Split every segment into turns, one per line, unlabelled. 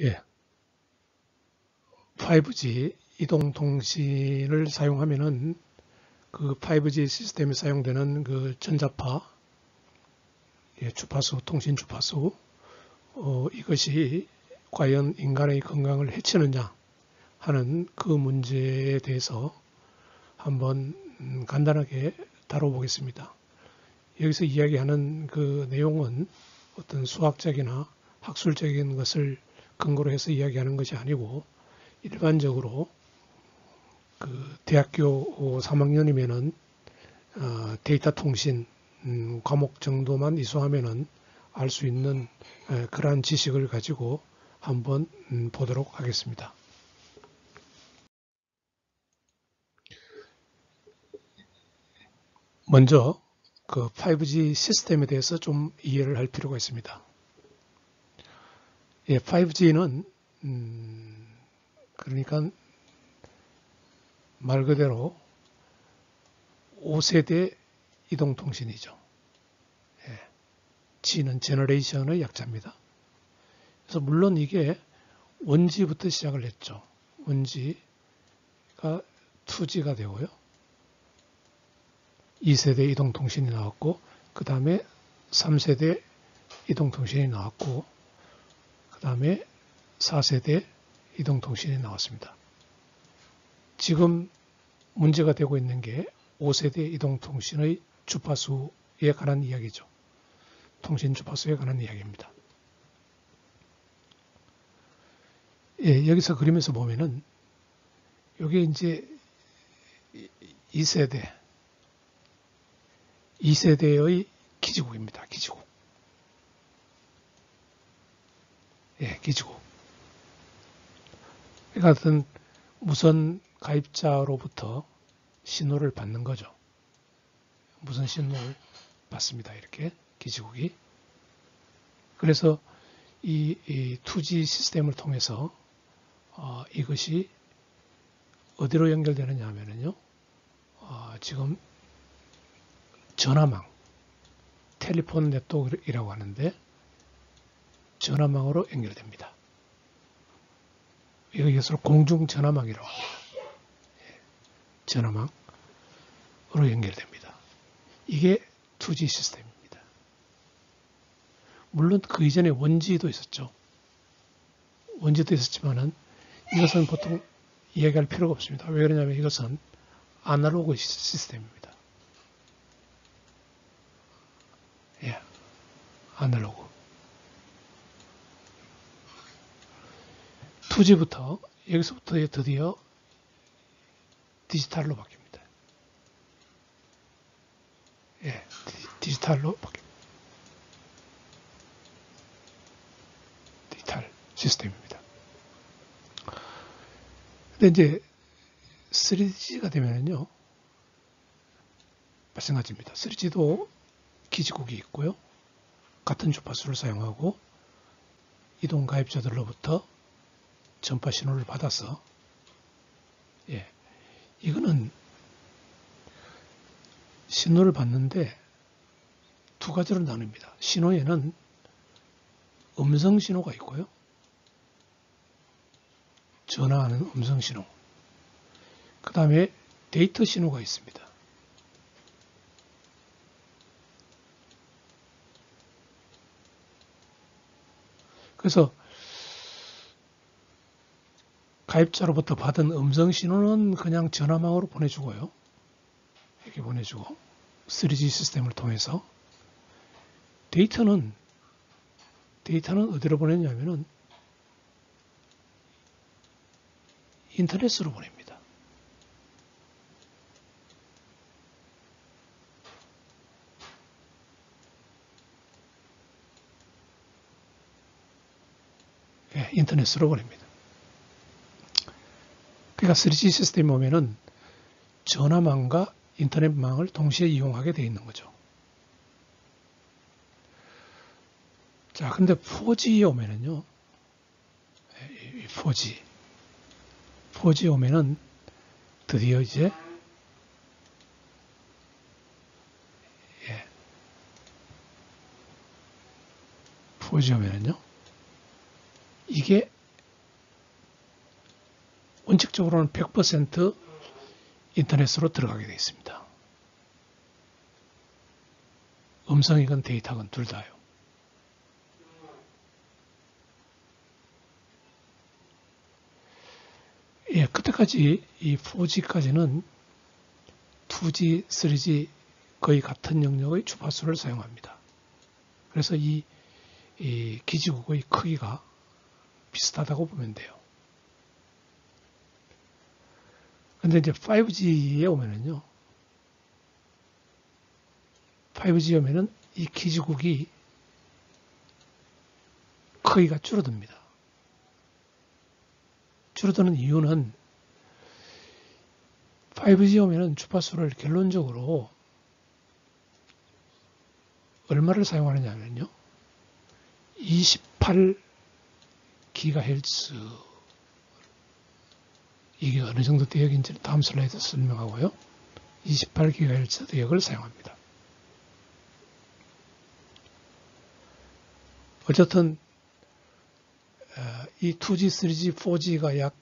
예, 5G 이동통신을 사용하면은 그 5G 시스템에 사용되는 그 전자파, 주파수, 통신 주파수, 이것이 과연 인간의 건강을 해치느냐 하는 그 문제에 대해서 한번 간단하게 다뤄보겠습니다. 여기서 이야기하는 그 내용은 어떤 수학적이나 학술적인 것을 근거로 해서 이야기하는 것이 아니고 일반적으로 그 대학교 3학년이면은 데이터 통신 과목 정도만 이수하면은 알 수 있는 그러한 지식을 가지고 한번 보도록 하겠습니다. 먼저 그 5G 시스템에 대해서 좀 이해를 할 필요가 있습니다. 5G는 그러니까 말 그대로 5세대 이동통신이죠. G는 제너레이션의 약자입니다. 그래서 물론 이게 1G부터 시작을 했죠. 1G가 2G가 되고요. 2세대 이동통신이 나왔고 그 다음에 3세대 이동통신이 나왔고 그 다음에 4세대 이동통신이 나왔습니다. 지금 문제가 되고 있는 게 5세대 이동통신의 주파수에 관한 이야기죠. 통신 주파수에 관한 이야기입니다. 여기서 그림에서 보면은 이게 이제 2세대의 기지국입니다. 기지국. 기지국. 그러니까 어떤 무선 가입자로부터 신호를 받는 거죠. 무선 신호를 받습니다. 이렇게 기지국이. 그래서 이 2G 시스템을 통해서 이것이 어디로 연결되느냐 하면은요. 지금 전화망, 텔레폰 네트워크이라고 하는데 전화망으로 연결됩니다. 이것을 공중전화망이라고 합니다. 전화망으로 연결됩니다. 이게 2G 시스템입니다. 물론 그 이전에 1G도 있었죠. 1G도 있었지만은 이것은 보통 이야기할 필요가 없습니다. 왜 그러냐면 이것은 아날로그 시스템입니다. 아날로그. 2G부터 여기서부터 드디어 디지털로 바뀝니다. 디지털로 바뀝니다. 디지털 시스템입니다. 근데 이제 3G가 되면은요, 마찬가지입니다. 3G도 기지국이 있고요. 같은 주파수를 사용하고 이동 가입자들로부터 전파 신호를 받아서 이거는 신호를 받는데 두 가지로 나눕니다. 신호에는 음성 신호가 있고요. 전화하는 음성 신호. 그 다음에 데이터 신호가 있습니다. 그래서 가입자로부터 받은 음성 신호는 그냥 전화망으로 보내주고요. 이렇게 보내주고 3G 시스템을 통해서 데이터는 어디로 보내냐면은 인터넷으로 보냅니다. 인터넷으로 보냅니다. 그러니까 3G 시스템에 보면은 전화망과 인터넷망을 동시에 이용하게 되어 있는 거죠. 자, 근데 4G에 오면은요, 4G에 오면은 드디어 이제 4G 오면은요, 이게 원칙적으로는 100% 인터넷으로 들어가게 되어 있습니다. 음성이건 데이터건 둘 다요. 예, 그때까지 이 4G까지는 2G, 3G 거의 같은 영역의 주파수를 사용합니다. 그래서 이 기지국의 크기가 비슷하다고 보면 돼요. 근데 이제 5G에 오면은요, 5G에 오면은 이 기지국이 크기가 줄어듭니다. 줄어드는 이유는 5G에 오면은 주파수를 결론적으로 얼마를 사용하느냐면요, 28GHz, 이게 어느 정도 대역인지 다음 슬라이드에서 설명하고요. 28GHz 대역을 사용합니다. 어쨌든 이 2G, 3G, 4G가 약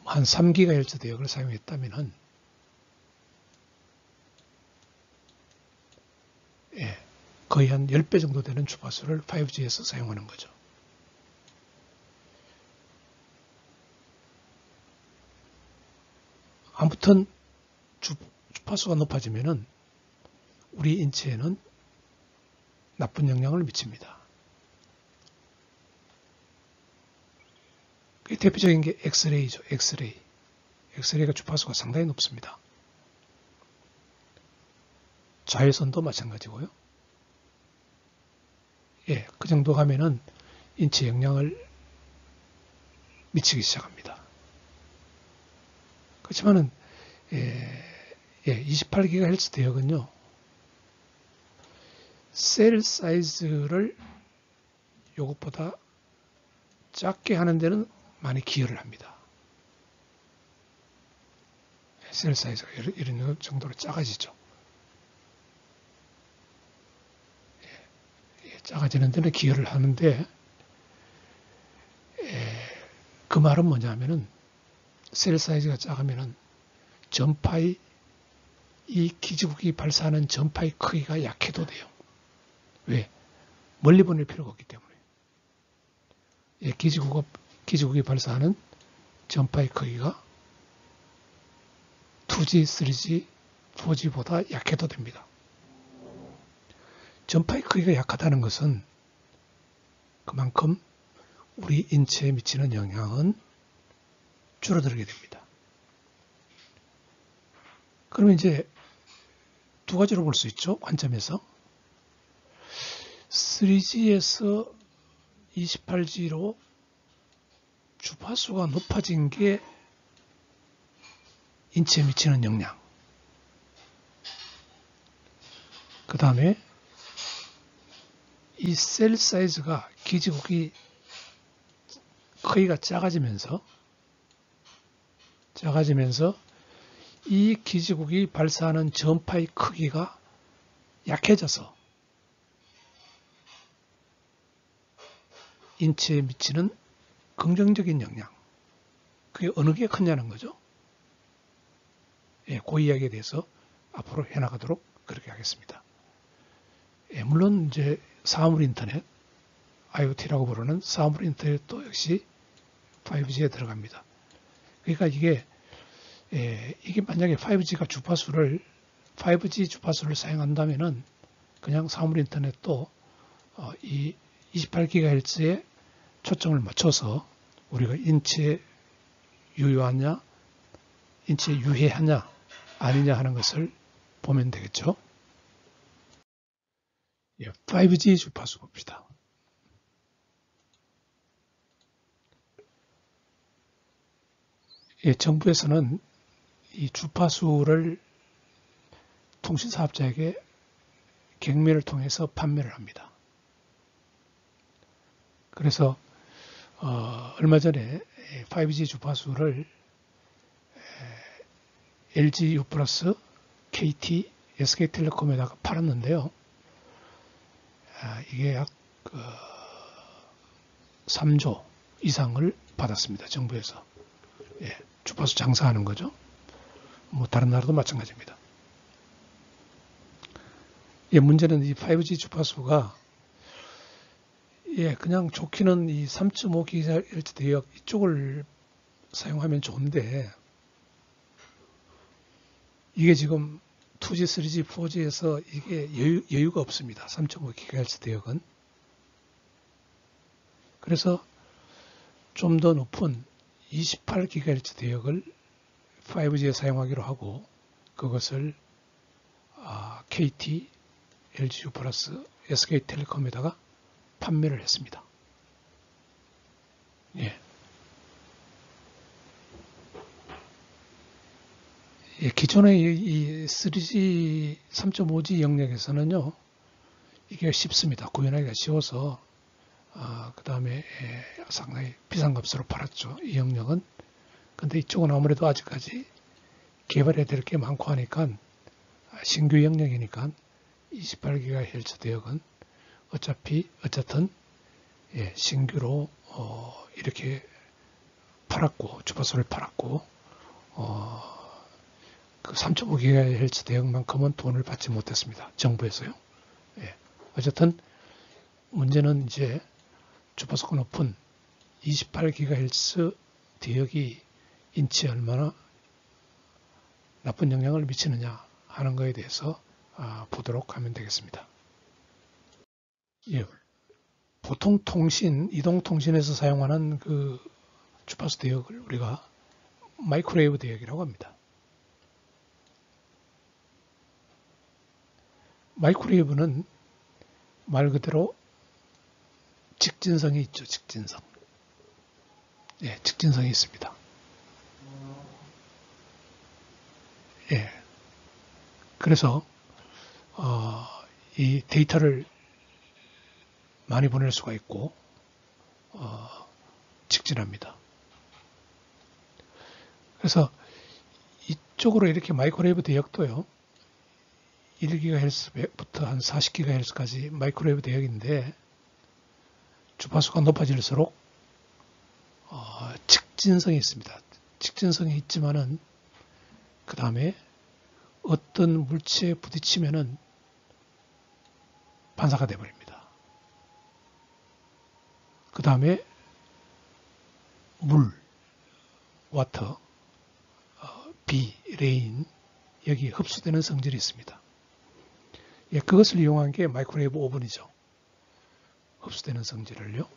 한 3GHz 대역을 사용했다면은 거의 한 10배 정도 되는 주파수를 5G에서 사용하는 거죠. 아무튼 주파수가 높아지면은 우리 인체에는 나쁜 영향을 미칩니다. 그 대표적인 게 엑스레이죠. 엑스레이. 엑스레이가 주파수가 상당히 높습니다. 자외선도 마찬가지고요. 예, 그 정도 가면은 인체 영향을 미치기 시작합니다. 그렇지만은 28GHz 대역은요, 셀 사이즈를 이것보다 작게 하는 데는 많이 기여를 합니다. 셀 사이즈가 이런 정도로 작아지죠. 작아지는 데는 기여를 하는데, 그 말은 뭐냐면은 셀 사이즈가 작으면은 전파의 이 기지국이 발사하는 전파의 크기가 약해도 돼요. 왜? 멀리 보낼 필요가 없기 때문에. 기지국이 발사하는 전파의 크기가 2G, 3G, 4G보다 약해도 됩니다. 전파의 크기가 약하다는 것은 그만큼 우리 인체에 미치는 영향은 줄어들게 됩니다. 그러면 이제 두 가지로 볼 수 있죠. 관점에서. 3G에서 28G로 주파수가 높아진 게 인체에 미치는 영향. 그 다음에 이 셀 사이즈가 기지국이 크기가 작아지면서 이 기지국이 발사하는 전파의 크기가 약해져서 인체에 미치는 긍정적인 영향. 그게 어느 게 크냐는 거죠. 예, 그 이야기에 대해서 앞으로 해나가도록 그렇게 하겠습니다. 예, 물론 이제 사물 인터넷, IoT라고 부르는 사물 인터넷도 역시 5G에 들어갑니다. 그러니까 이게 만약에 5G 주파수를 사용한다면은 그냥 사물 인터넷도 이 28GHz에 초점을 맞춰서 우리가 인체에 유효하냐, 인체에 유해하냐, 아니냐 하는 것을 보면 되겠죠. 5G 주파수 봅시다. 정부에서는 이 주파수를 통신사업자에게 경매를 통해서 판매를 합니다. 그래서 얼마 전에 5G 주파수를 LG U+, KT, SK텔레콤에다가 팔았는데요. 이게 약 3조, 이상을 받았습니다. 정부에서. 예, 주파수 장사하는 거죠. 뭐 다른 나라도 마찬가지입니다. 예, 문제는 이 5G 주파수가 예, 그냥 좋기는 이 3.5GHz 대역 이쪽을 사용하면 좋은데 이게 지금 2G, 3G, 4G에서 이게 여유가 없습니다. 3.5GHz 대역은. 그래서 좀 더 높은 28GHz 대역을 5G에 사용하기로 하고 그것을 KT, LGU 플러스, SK텔레콤에다가 판매를 했습니다. 예. 예, 기존의 이 3G, 3.5G 영역에서는요, 이게 쉽습니다. 구현하기가 쉬워서, 그 다음에 상당히 비싼 값으로 팔았죠. 이 영역은. 근데 이쪽은 아무래도 아직까지 개발해야 될 게 많고 하니까, 신규 영역이니까 28GHz 대역은 어쨌든, 예, 신규로, 이렇게 팔았고, 주파수를 팔았고, 그 3.5GHz 대역만큼은 돈을 받지 못했습니다. 정부에서요. 예. 어쨌든 문제는 이제 주파수가 높은 28GHz 대역이 인치에 얼마나 나쁜 영향을 미치느냐 하는 것에 대해서 보도록 하면 되겠습니다. 예. 보통 이동통신에서 사용하는 그 주파수 대역을 우리가 마이크로웨이브 대역이라고 합니다. 마이크로웨이브는 말 그대로 직진성이 있죠. 직진성. 예, 직진성이 있습니다. 예. 그래서 이 데이터를 많이 보낼 수가 있고 직진합니다. 그래서 이쪽으로 이렇게 마이크로웨이브 대역도요. 1GHz부터 한 40GHz까지 마이크로웨이브 대역인데 주파수가 높아질수록 직진성이 있습니다. 직진성이 있지만은 그 다음에 어떤 물체에 부딪히면은 반사가 되어버립니다. 그 다음에 물, 와터, 비, 레인 여기 흡수되는 성질이 있습니다. 예, 그것을 이용한 게 마이크로웨이브 오븐이죠. 흡수되는 성질을요.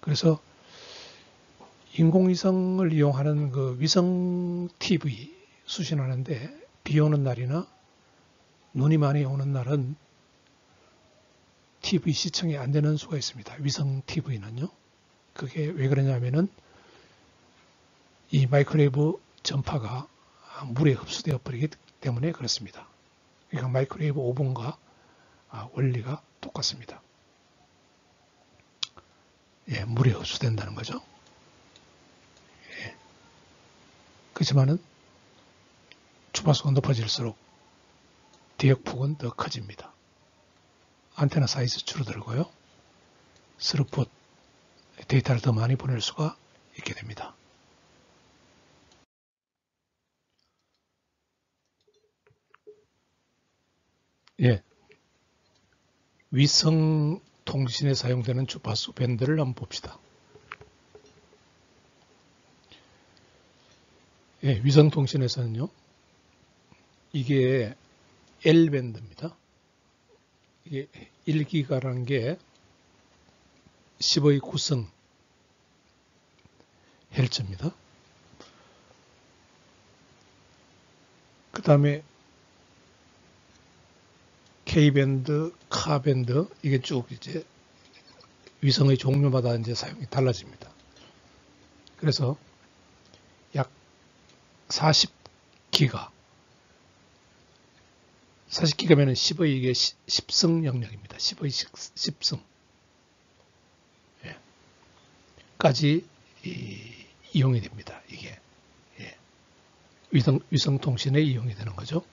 그래서 인공위성을 이용하는 그 위성 TV 수신하는데 비 오는 날이나 눈이 많이 오는 날은 TV 시청이 안 되는 수가 있습니다. 위성 TV는요. 그게 왜 그러냐면은 이 마이크로웨이브 전파가 물에 흡수되어 버리기 때문에 그렇습니다. 그러니까 마이크로웨이브 오븐과 원리가 똑같습니다. 예, 물에 흡수된다는 거죠. 예. 그렇지만은 주파수가 높아질수록 대역폭은 더 커집니다. 안테나 사이즈 줄어들고요. 스루풋 데이터를 더 많이 보낼 수가 있게 됩니다. 예. 위성 통신에 사용되는 주파수 밴드를 한번 봅시다. 예, 위성 통신에서는요. 이게 L밴드입니다. 이게 1기가라는 게 10의 9성 헬츠입니다. 그 다음에 K밴드, 카밴드 이게 쭉 이제 위성의 종류마다 이제 사용이 달라집니다. 그래서 약 40기가 40기가면은 10의 이게 10성 영역입니다. 10의 10성. 예. 까지 이용이 됩니다. 이게. 예. 위성 통신에 이용이 되는 거죠.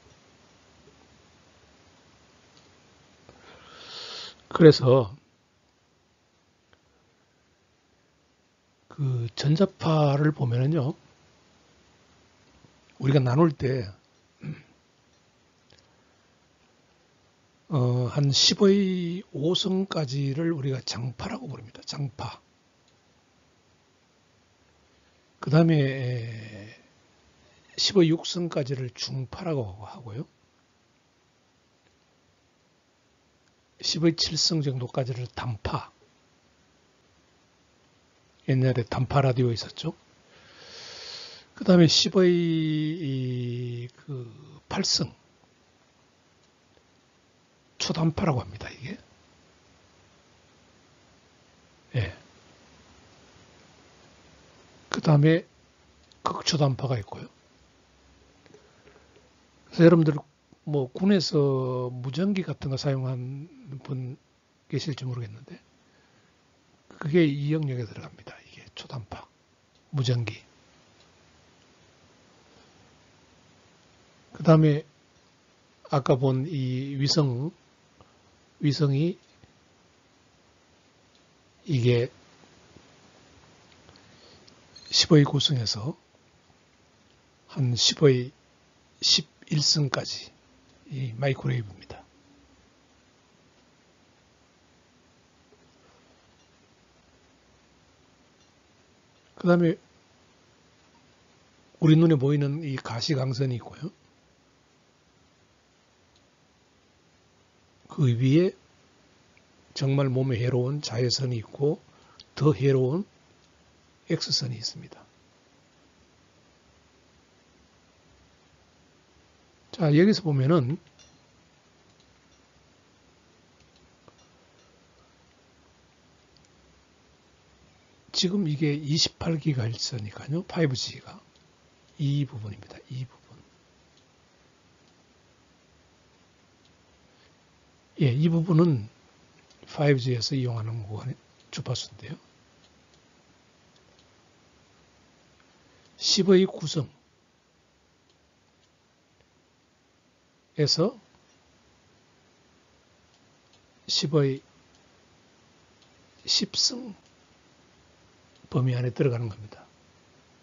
그래서 그 전자파를 보면은요, 우리가 나눌 때, 한 10의 5성까지를 우리가 장파라고 부릅니다. 장파. 그 다음에 10의 6성까지를 중파라고 하고요. 10의 7성 정도까지를 단파. 옛날에 단파 라디오 있었죠. 그 다음에 10의 그 8성. 초단파라고 합니다, 이게. 예. 그 다음에 극초단파가 있고요. 그래서 여러분들 뭐 군에서 무전기 같은 거 사용한 분 계실지 모르겠는데 그게 이 영역에 들어갑니다. 이게 초단파, 무전기. 그 다음에 아까 본 이 위성이 이게 10의 9성에서 한 10의 11성까지 이 마이크로웨이브입니다. 그 다음에 우리 눈에 보이는 이 가시광선이 있고요. 그 위에 정말 몸에 해로운 자외선이 있고 더 해로운 X선이 있습니다. 자, 여기서 보면은 지금 이게 28GHz니까요. 5G가 이 부분입니다. 이 부분. 예, 이 부분은 5G에서 이용하는 주파수인데요. 10의 9성에서 10의 10성 범위 안에 들어가는 겁니다.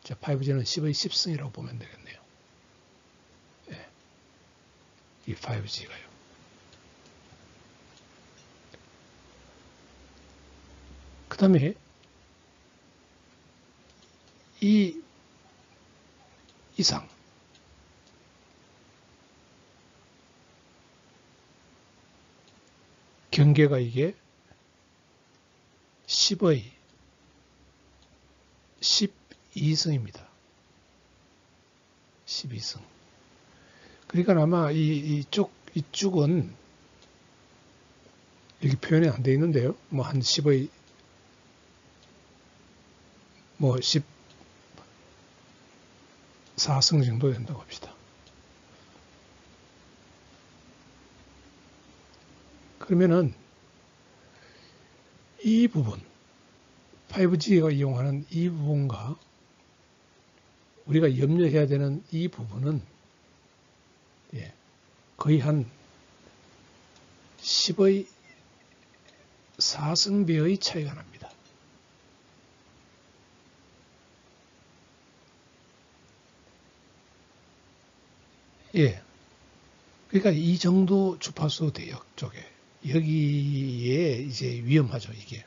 자, 5G는 10의 10성이라고 보면 되겠네요. 예, 이 5G가요. 그 다음에 이 이상 경계가 이게 10의 12성입니다. 12성. 그러니까 아마 이쪽은 여기 표현이 안 되어 있는데요. 뭐 한 10의 뭐 14성 정도 된다고 합시다. 그러면은 이 부분 5G가 이용하는 이 부분과 우리가 염려해야 되는 이 부분은 거의 한 10의 4성배의 차이가 납니다. 예. 그러니까 이 정도 주파수 대역 쪽에 여기에 이제 위험하죠, 이게.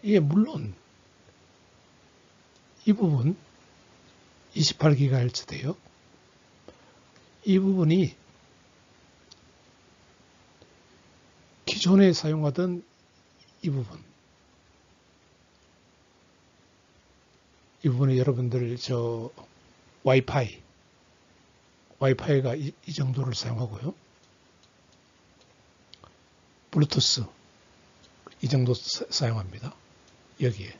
예, 물론 이 부분 28GHz 대역 이 부분이 기존에 사용하던 이 부분에 여러분들 와이파이가 이 정도를 사용하고요. 블루투스 이 정도 사용합니다. 여기에.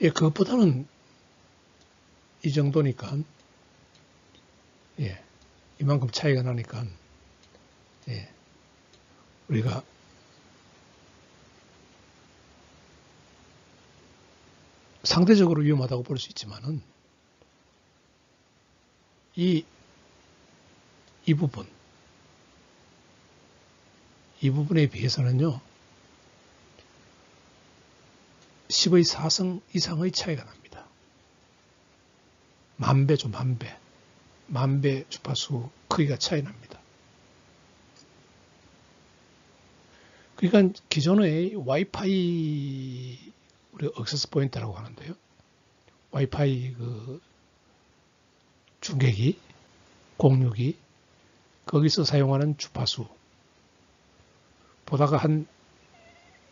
예, 그것보다는 이 정도니까, 예, 이만큼 차이가 나니까, 예, 우리가 상대적으로 위험하다고 볼 수 있지만은, 이 이 부분에 비해서는요, 10의 4승 이상의 차이가 납니다. 만배죠, 만배. 만배 주파수 크기가 차이 납니다. 그러니까 기존의 와이파이, 우리가 액세스 포인트라고 하는데요. 와이파이 그 중계기, 공유기, 거기서 사용하는 주파수 보다가 한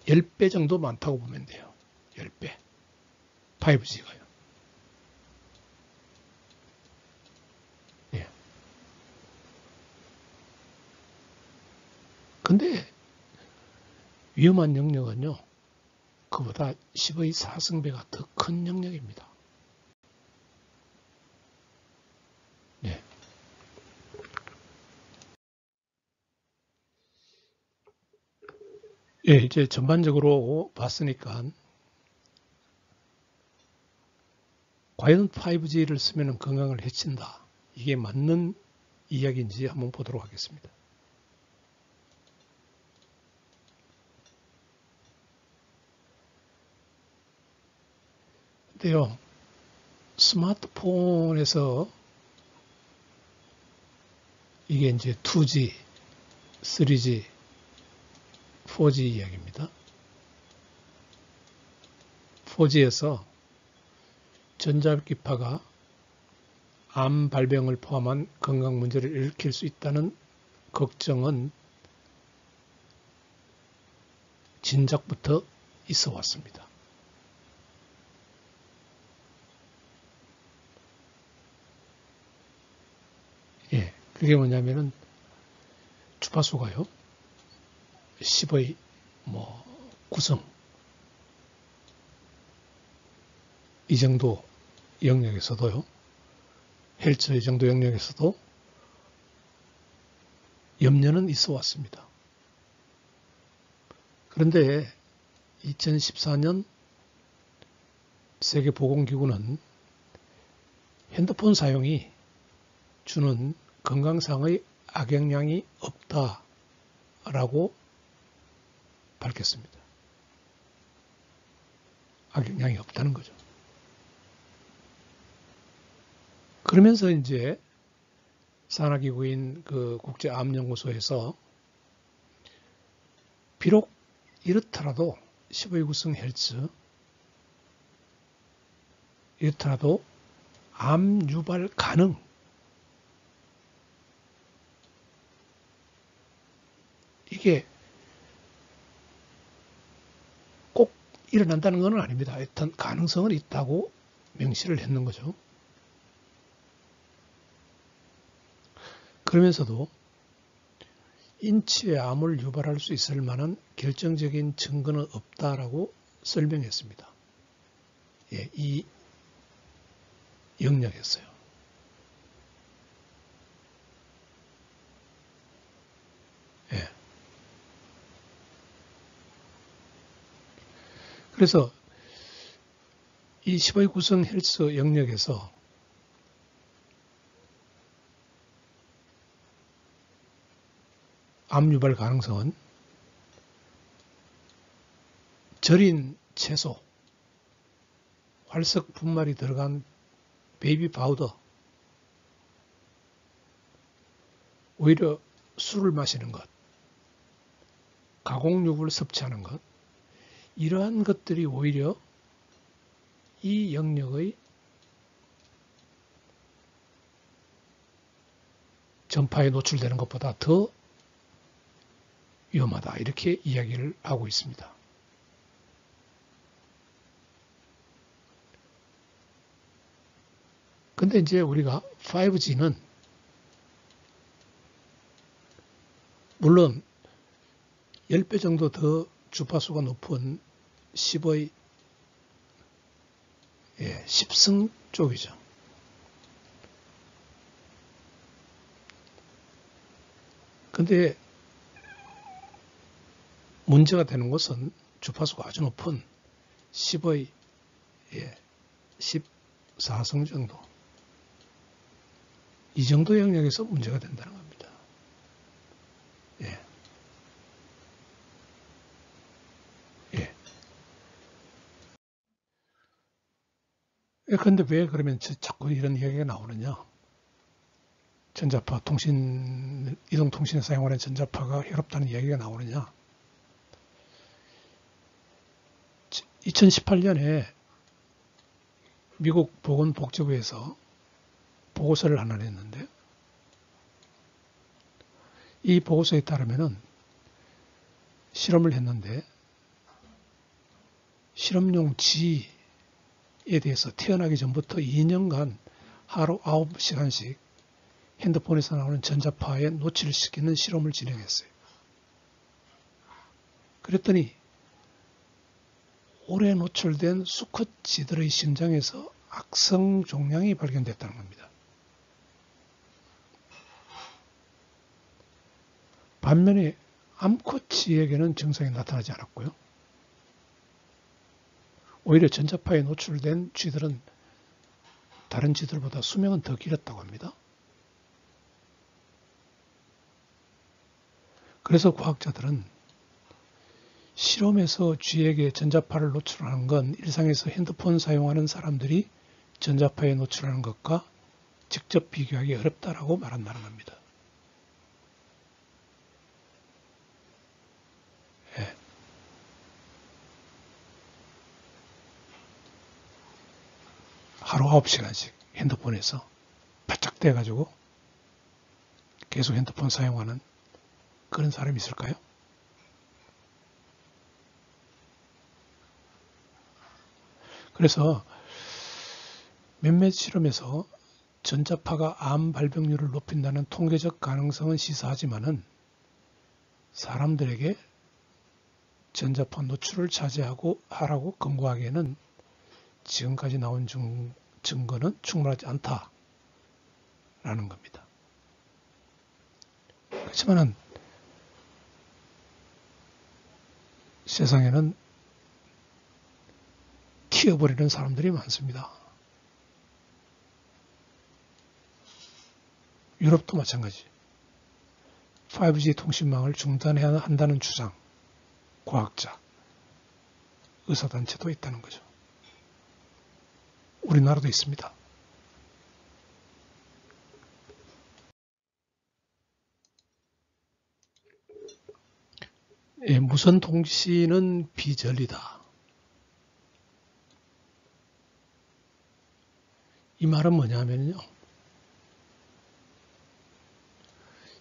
10배 정도 많다고 보면 돼요. 10배. 5G가요. 예. 근데 위험한 영역은요, 그보다 10의 4승배가 더 큰 영역입니다. 네. 예, 이제 전반적으로 봤으니까 과연 5G를 쓰면 건강을 해친다. 이게 맞는 이야기인지 한번 보도록 하겠습니다. 근데요, 스마트폰에서 이게 이제 2G, 3G, 4G 이야기입니다. 4G에서 전자기파가 암 발병을 포함한 건강 문제를 일으킬 수 있다는 걱정은 진작부터 있어 왔습니다. 예, 그게 뭐냐면은 주파수가요, 10의 9승 이 정도 영역에서도요, 헬츠 이 정도 영역에서도 염려는 있어 왔습니다. 그런데 2014년 세계보건기구는 핸드폰 사용이 주는 건강상의 악영향이 없다라고 밝혔습니다. 악영향이 없다는 거죠. 그러면서 이제 산하기구인 그 국제암연구소에서 비록 이렇더라도 10의 9승 헬츠 이렇더라도 암 유발 가능, 이게 꼭 일어난다는 건 아닙니다. 하여튼 가능성은 있다고 명시를 했는 거죠. 그러면서도 인체에 암을 유발할 수 있을 만한 결정적인 증거는 없다라고 설명했습니다. 예, 이 영역에서요. 예. 그래서 이 10의 9승 헬스 영역에서 암 유발 가능성은 절인 채소, 활석 분말이 들어간 베이비 파우더, 오히려 술을 마시는 것, 가공육을 섭취하는 것, 이러한 것들이 오히려 이 영역의 전파에 노출되는 것보다 더 위험하다, 이렇게 이야기를 하고 있습니다. 근데 이제 우리가 5G는 물론 10배 정도 더 주파수가 높은 10의 10승 쪽이죠. 근데 문제가 되는 것은 주파수가 아주 높은 10의 14승 정도, 이 정도 영역에서 문제가 된다는 겁니다. 예. 예. 그런데 왜 그러면 자꾸 이런 이야기가 나오느냐? 전자파, 이동통신에 사용하는 전자파가 해롭다는 이야기가 나오느냐? 2018년에 미국 보건복지부에서 보고서를 하나 냈는데, 이 보고서에 따르면은 실험을 했는데, 실험용 지에 대해서 태어나기 전부터 2년간 하루 9시간씩 핸드폰에서 나오는 전자파에 노출시키는 실험을 진행했어요. 그랬더니 오래 노출된 수컷 쥐들의 심장에서 악성 종양이 발견됐다는 겁니다. 반면에 암컷 쥐에게는 증상이 나타나지 않았고요. 오히려 전자파에 노출된 쥐들은 다른 쥐들보다 수명은 더 길었다고 합니다. 그래서 과학자들은 실험에서 쥐에게 전자파를 노출하는 건 일상에서 핸드폰 사용하는 사람들이 전자파에 노출하는 것과 직접 비교하기 어렵다라고 말한다는 겁니다. 예. 하루 9시간씩 핸드폰에서 바짝 떼가지고 계속 핸드폰 사용하는 그런 사람이 있을까요? 그래서 몇몇 실험에서 전자파가 암 발병률을 높인다는 통계적 가능성은 시사하지만은 사람들에게 전자파 노출을 자제하고 하라고 권고하기에는 지금까지 나온 증거는 충분하지 않다라는 겁니다. 그렇지만은 세상에는 튀어버리는 사람들이 많습니다. 유럽도 마찬가지. 5G 통신망을 중단해야 한다는 주장, 과학자, 의사단체도 있다는 거죠. 우리나라도 있습니다. 예, 무선 통신은 비전리다. 이 말은 뭐냐면요.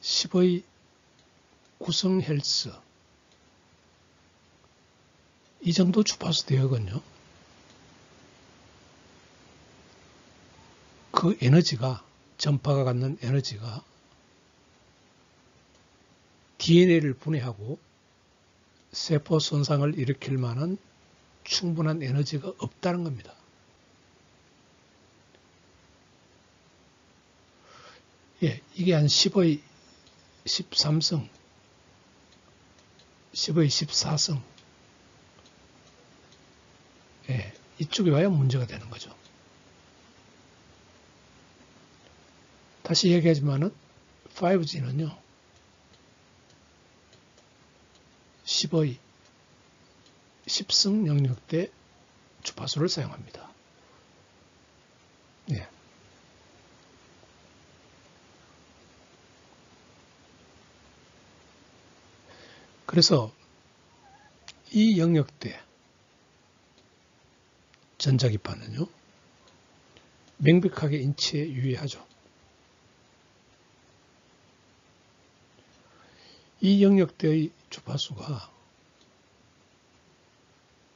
10의 구성 헬스 이 정도 주파수 대역은요. 그 에너지가 전파가 갖는 에너지가 DNA를 분해하고 세포 손상을 일으킬 만한 충분한 에너지가 없다는 겁니다. 예, 이게 한 10의 13성, 10의 14성. 예, 이쪽에 와야 문제가 되는 거죠. 다시 얘기하지만은 5G는요. 10의 10승 영역대 주파수를 사용합니다. 예. 그래서 이 영역대 전자기파는요. 명백하게 인체에 유해하죠. 이 영역대의 주파수가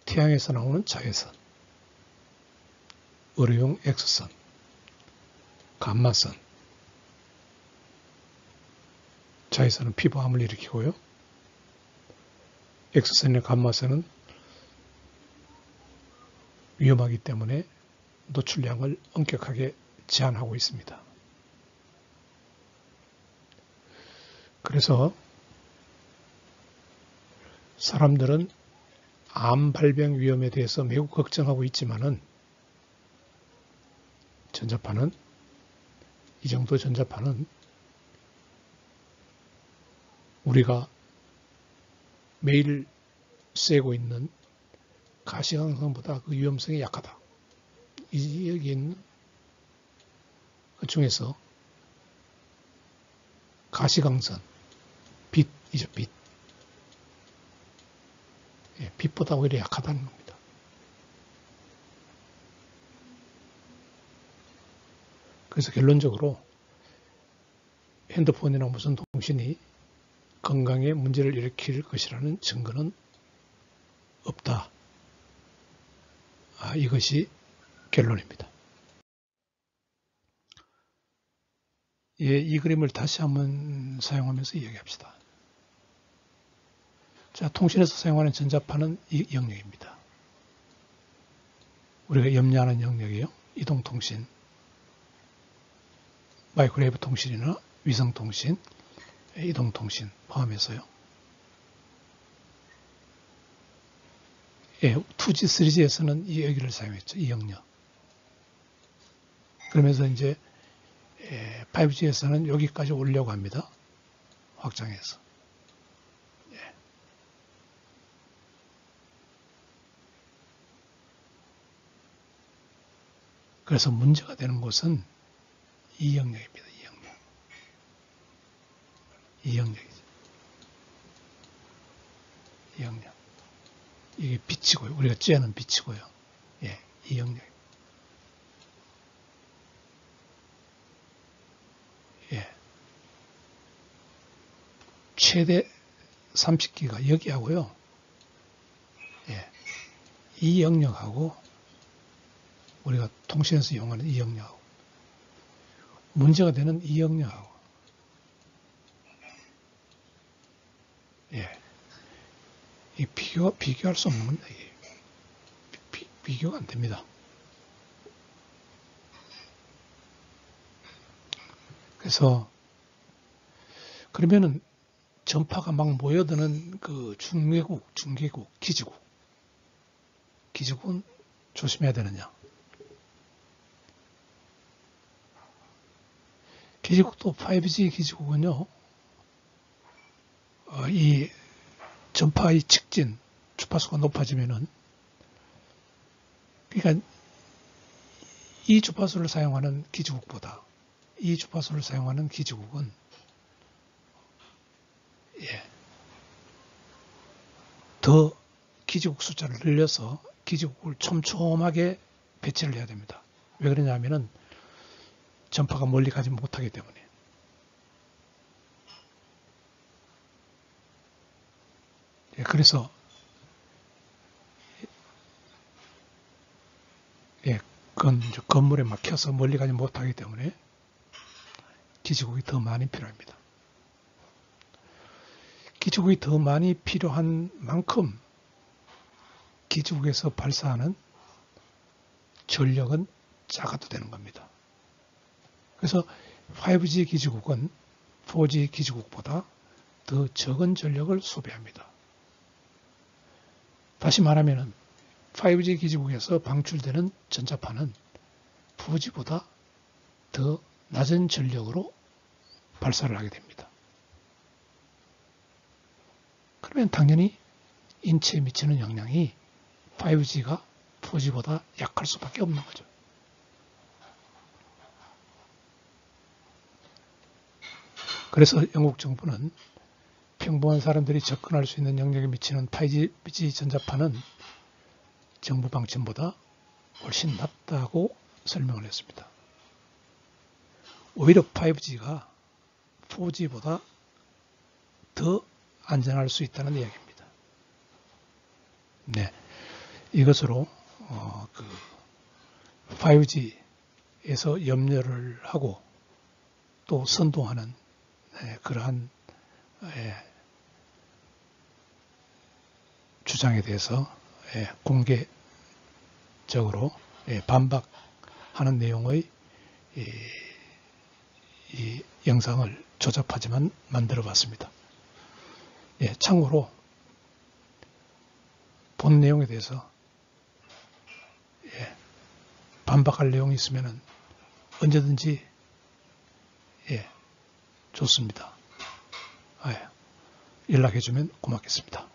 태양에서 나오는 자외선, 의료용 X선, 감마선, 자외선은 피부암을 일으키고요. X선이나 감마선은 위험하기 때문에 노출량을 엄격하게 제한하고 있습니다. 그래서 사람들은 암 발병 위험에 대해서 매우 걱정하고 있지만은 전자파는 이 정도 전자파는 우리가 매일 쐬고 있는 가시광선보다 그 위험성이 약하다. 여기 있는 그 중에서 가시광선, 빛이죠, 빛. 예, 빛보다 오히려 약하다는 겁니다. 그래서 결론적으로 핸드폰이나 무슨 통신이 건강에 문제를 일으킬 것이라는 증거는 없다. 이것이 결론입니다. 예, 이 그림을 다시 한번 사용하면서 이야기합시다. 자, 통신에서 사용하는 전자파는 이 영역입니다. 우리가 염려하는 영역이요. 이동통신, 마이크로웨이브 통신이나 위성통신, 이동통신 포함해서요. 예, 2G, 3G에서는 이 여기를 사용했죠. 이 영역. 그러면서 이제 5G에서는 여기까지 오려고 합니다. 확장해서. 예. 그래서 문제가 되는 곳은 이 영역입니다. 이 영역. 이 영역이죠. 이 영역. 이게 빛이고요. 우리가 쬐는 빛이고요. 예, 이 영역. 예. 최대 30기가 여기하고요. 예. 이 영역하고 우리가 통신에서 이용하는 이 영역하고 문제가 되는 이 영역하고 예. 이 비교할 수 없는 겁니다. 이게. 비교가 안 됩니다. 그래서 그러면은 전파가 막 모여드는 그 중계국, 기지국은 조심해야 되느냐? 기지국도 5G 기지국은요, 이 전파의 직진, 주파수가 높아지면은, 그러니까 이 주파수를 사용하는 기지국보다 이 주파수를 사용하는 기지국은 더 기지국 숫자를 늘려서 기지국을 촘촘하게 배치를 해야 됩니다. 왜 그러냐면은 전파가 멀리 가지 못하기 때문에. 그래서 건물에 막혀서 멀리 가지 못하기 때문에 기지국이 더 많이 필요합니다. 기지국이 더 많이 필요한 만큼 기지국에서 발사하는 전력은 작아도 되는 겁니다. 그래서 5G 기지국은 4G 기지국보다 더 적은 전력을 소비합니다. 다시 말하면 5G 기지국에서 방출되는 전자파는 4G보다 더 낮은 전력으로 발사를 하게 됩니다. 그러면 당연히 인체에 미치는 영향이 5G가 4G보다 약할 수밖에 없는 거죠. 그래서 영국 정부는 평범한 사람들이 접근할 수 있는 영역에 미치는 5G 전자파는 정부 방침보다 훨씬 낫다고 설명을 했습니다. 오히려 5G가 4G보다 더 안전할 수 있다는 이야기입니다. 네, 이것으로 5G에서 염려를 하고 또 선동하는 그러한 주장에 대해서 공개적으로 반박하는 내용의 이 영상을 조잡하지만 만들어 봤습니다. 참고로 본 내용에 대해서 반박할 내용이 있으면 언제든지 좋습니다. 연락해 주면 고맙겠습니다.